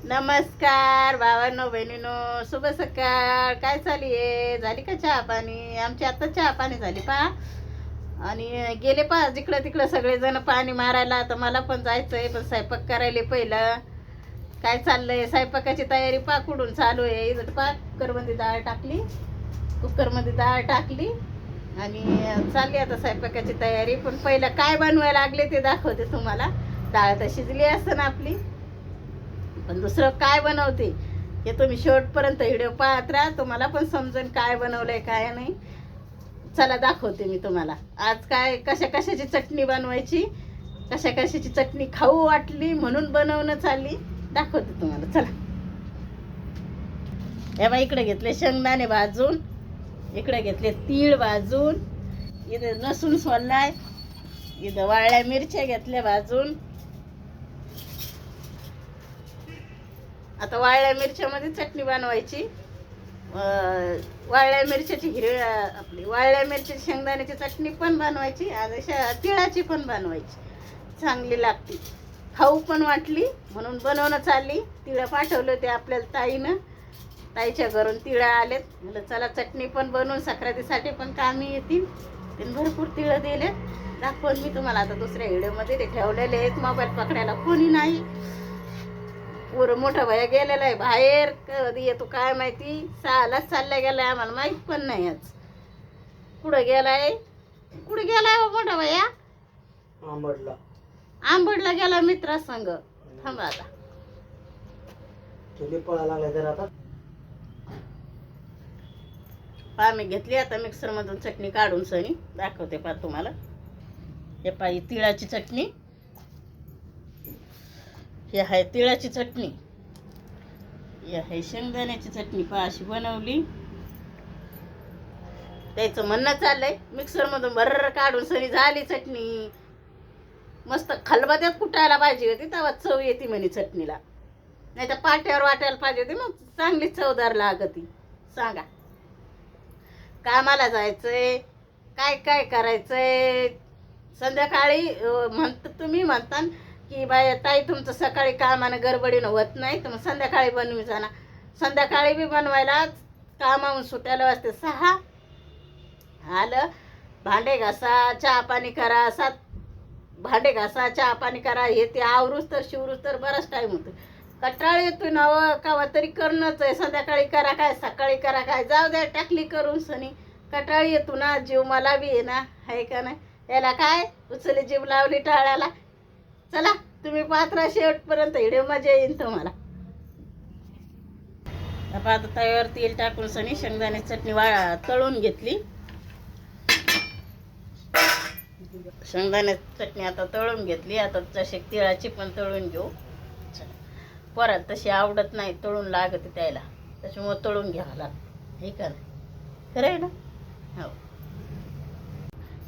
नमस्कार भावांनो बहिणीनो, शुभ सकाळ. काय चालली आहे? झाली का चहा पाणी? आमची आता चहा पाणी झाली पहा. आणि गेले पहा जिकडं तिकडं सगळेजण पाणी मारायला. तर मला पण जायचं आहे, पण स्वयंपाक करायला पहिलं. काय चाललंय स्वयंपाकाची तयारी पहा कुठून चालू आहे. इथं पहा कुकरमध्ये डाळ टाकली, कुकरमध्ये डाळ टाकली आणि चालली आता स्वयंपाकाची तयारी. पण पहिलं काय बनवायला लागले ते दाखवते तुम्हाला. डाळ तर शिजली असं ना आपली, पण दुसरं काय बनवते हे तुम्ही शेवटपर्यंत व्हिडिओ पाहत राहा. तुम्हाला पण समजेल काय बनवलंय काय नाही. चला दाखवते मी तुम्हाला आज काय कशा कशाची चटणी बनवायची, कशा कशाची चटणी खाऊ वाटली म्हणून बनवणं चालली. दाखवते तुम्हाला, चला. हे बा इकडे घेतले शेंगदाणे भाजून, इकडे घेतले तीळ भाजून, इथे लसूण सोललाय, इथं वाळल्या मिरच्या घेतल्या भाजून. आता वाळल्या मिरच्यामध्ये चटणी बनवायची. वाळल्या मिरच्याची आपली वाळल्या मिरच्याची शेंगदाण्याची चटणी पण बनवायची, आज तिळाची पण बनवायची. चांगली लागते, खाऊ पण वाटली म्हणून बनवणं चालली. तिळं पाठवलं ते आपल्याला ताईनं, ताईच्या घरून तिळं आलेत. म्हटलं चला चटणी पण बनवून सक्रातीसाठी पण कामी येतील. त्यांनी भरपूर तिळं दिले. दाखवून मी तुम्हाला आता दुसऱ्या व्हिडिओमध्ये ते ठेवलेले आहेत. मोबाईल पकडायला कोणी नाही. पोरं मोठा भैया गेलेला आहे बाहेर, कधी येतो काय माहिती. 6लाच चालल्या गेलाय, आम्हाला माहित पण नाही आज कुठं गेलाय. कुठे गेलाय हो मोठा भैया? आंबडला गेला मित्रासंग. थांबा आता पहा मी घेतली आता मिक्सर मधून चटणी काढून सनी दाखवते पहा तुम्हाला. हे पहा ही तिळाची चटणी, ही आहे तिळाची चटणी, ही आहे शेंगदाण्याची चटणी. पहा अशी बनवली. त्याचं म्हणणं चाललंय मिक्सर मधून भर्र काढून सनी झाली चटणी. मस्त खलबत्यात कुटायला पाहिजे होती, तेव्हा चव येते म्हणे चटणीला. नाही तर पाट्यावर वाटायला पाहिजे होती, मग चांगली चवदार लागती. सांगा कामाला जायचंय, काय काय करायचंय संध्याकाळी. तुम्ही म्हणता की बाय ताई तुमचं सकाळी कामानं गडबडीनं होत नाही, तर मग संध्याकाळी बनवी जाणार. संध्याकाळी बी बनवायला कामावून सुटायला वाजते 6. आलं भांडे घासा, चहा पाणी करा. 7 भांडे घासा, चहा पाणी करा, हे ते आवरूच तर शिवरूच तर बराच टाईम होतो. कटाळ येतो ना व कावा तरी करणंच आहे. संध्याकाळी करा काय, सकाळी करा काय, जाऊ द्या टाकली करून सनी. कटाळ येतो ना, जीव मला बी आहे ना, आहे का नाही. याला काय उचली जीव लावली टाळ्याला. चला तुम्ही पात्रा शेवटपर्यंत व्हिडिओ मजा येईल तुम्हाला. आता तव्यावर तेल टाकून सनी शेंगदाण्याची चटणी तळून घेतली. शेंगदाण्याची चटणी आता तळून घेतली. आता तशी तिळाची पण तळून घेऊ. परत तशी आवडत नाही, तळून लागते त्याला, त्याच्यामुळे तळून घ्यावं लागतं. हे का नाही, खरं आहे ना. हो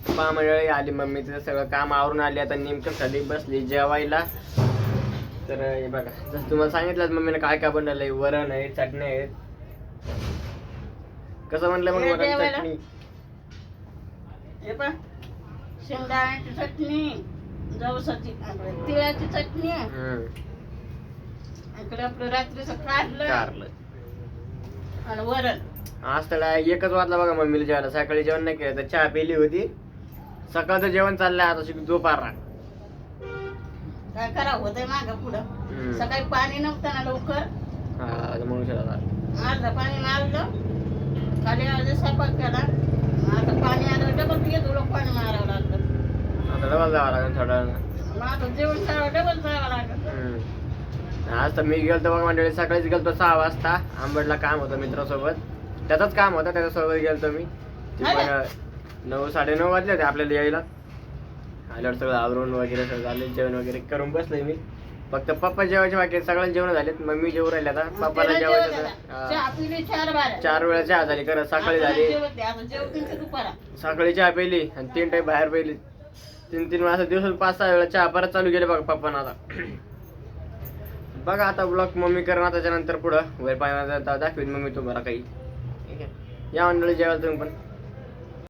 पहा मंडळी, आली मम्मीचं सगळं काम आवरून आली. आता नेमकं खाली बसली जेवायला. तर हे बघा जसं तुम्हाला सांगितलं मम्मीने काय काय बनवलंय. वरण आहे, चटणी आहेत. कसं म्हणलं मग वरण चटणी? हे पहा शेंगदाण्याची चटणी, जवसाची तिळाची चटणी, इकडे आपलं रात्रीचं कारलं आणि वरण. आज तर एकच वाजला बघा मम्मीला जेवायला. सकाळी जेवण नाही केलं, तर चहा पिली होती. सकाळचं जेवण चाललंय आता दुपारला. काय करा होतंय मागं पुढं. सकाळी पाणी नव्हतं ना लवकर, म्हणून मारलं पाणी मारलं, खाली आले स्वयंपाक केला. आता पाणी आलं डबल येतो, लोक पाणी मारावं लागलं. आता डबल जावं लागेल थोडा. मग आता जेवण करावं डबल जावं लागलं. आज तर मी गेलतो बघा मंडळी, सकाळीच गेलतो 6 वाजता. आंबडला काम होतं मित्रासोबत, त्याचंच काम होतं, त्याच्यासोबत गेलतो मी. 9 साडेनऊ वाजले होते आपल्याला यायला. आल्यावर सगळं आवरून वगैरे सगळं झाले, जेवण वगैरे करून बसलोय मी. फक्त पप्पा जेवायचे बाकी, सगळ्यांचे जेवण झालेत. मम्मी जेवू राहिले. आता पप्पाला जेवायचं 4 वेळा चहा झाली. खरं सकाळी झाली, सकाळी चहा पेली आणि 3 टाईम बाहेर पेली. 3 वाजता दिवसात 5-6 वेळा चहा परत चालू केले बघा पप्पानं. आता बघा आता ब्लॉग मम्मी करणार, त्याच्यानंतर पुढं वर पाण्याचा दाखवेन मम्मी तुम्हाला काही. या मंडळी जेवायला तुम्ही पण.